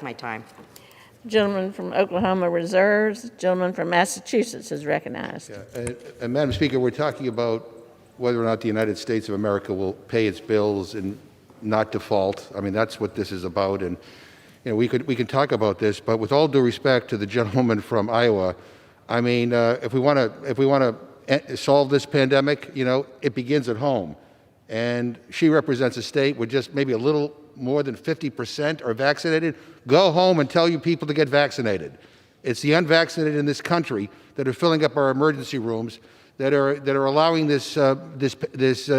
my time. Gentleman from Oklahoma reserves. Gentleman from Massachusetts is recognized. And Madam Speaker, we're talking about whether or not the United States of America will pay its bills and not default. I mean, that's what this is about. And we can talk about this, but with all due respect to the gentleman from Iowa, I mean, if we want to solve this pandemic, it begins at home. And she represents a state where just maybe a little more than 50% are vaccinated. Go home and tell your people to get vaccinated. It's the unvaccinated in this country that are filling up our emergency rooms, that are allowing this disease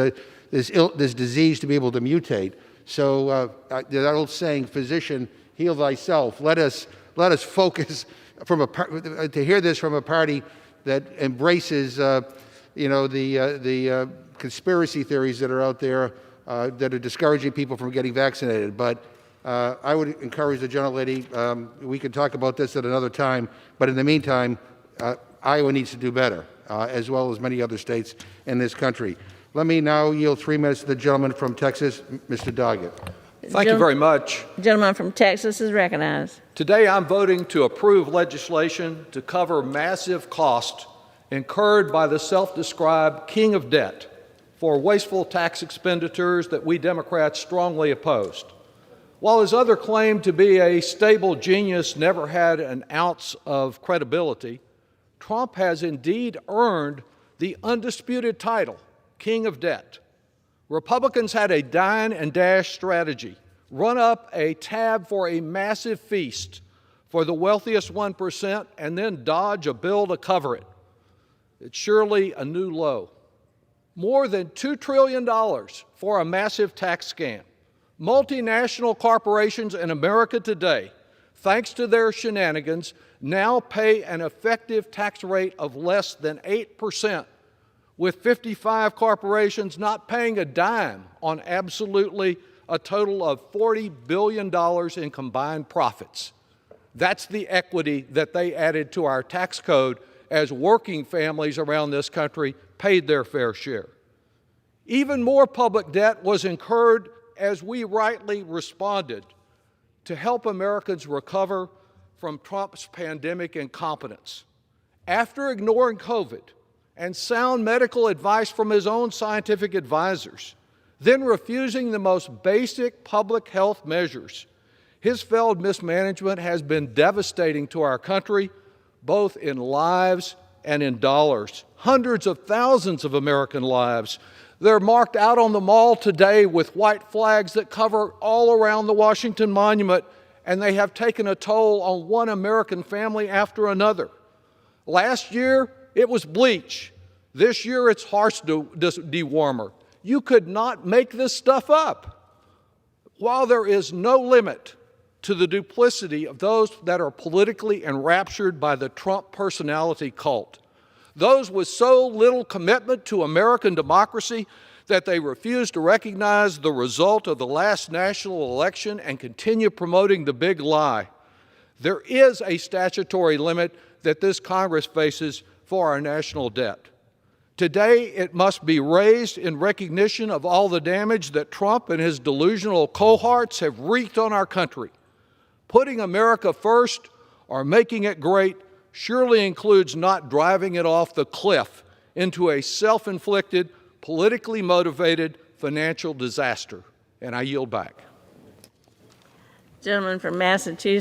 to be able to mutate. So that old saying, "Physician, heal thyself." Let us focus to hear this from a party that embraces the conspiracy theories that are out there that are discouraging people from getting vaccinated. But I would encourage the gentlelady, we can talk about this at another time, but in the meantime, Iowa needs to do better, as well as many other states in this country. Let me now yield 3 minutes to the gentleman from Texas, Mr. Doggett. Thank you very much. Gentleman from Texas is recognized. Today I'm voting to approve legislation to cover massive costs incurred by the self-described king of debt for wasteful tax expenditures that we Democrats strongly opposed. While his other claim to be a stable genius never had an ounce of credibility, Trump has indeed earned the undisputed title, King of Debt. Republicans had a dine and dash strategy, run up a tab for a massive feast for the wealthiest 1% and then dodge a bill to cover it. It's surely a new low. More than $2 trillion for a massive tax scam. Multinational corporations in America today, thanks to their shenanigans, now pay an effective tax rate of less than 8%, with 55 corporations not paying a dime on absolutely a total of $40 billion in combined profits. That's the equity that they added to our tax code as working families around this country paid their fair share. Even more public debt was incurred as we rightly responded to help Americans recover from Trump's pandemic incompetence. After ignoring COVID and sound medical advice from his own scientific advisors, then refusing the most basic public health measures, his failed mismanagement has been devastating to our country, both in lives and in dollars. Hundreds of thousands of American lives. They're marked out on the mall today with white flags that cover all around the Washington Monument, and they have taken a toll on one American family after another. Last year, it was bleach. This year, it's horse dewormer. You could not make this stuff up. While there is no limit to the duplicity of those that are politically enraptured by the Trump personality cult, those with so little commitment to American democracy that they refuse to recognize the result of the last national election and continue promoting the big lie, there is a statutory limit that this Congress faces for our national debt. Today, it must be raised in recognition of all the damage that Trump and his delusional cohorts have wreaked on our country. Putting America first or making it great surely includes not driving it off the cliff into a self-inflicted, politically motivated financial disaster. And I yield back. Gentleman from Massachusetts.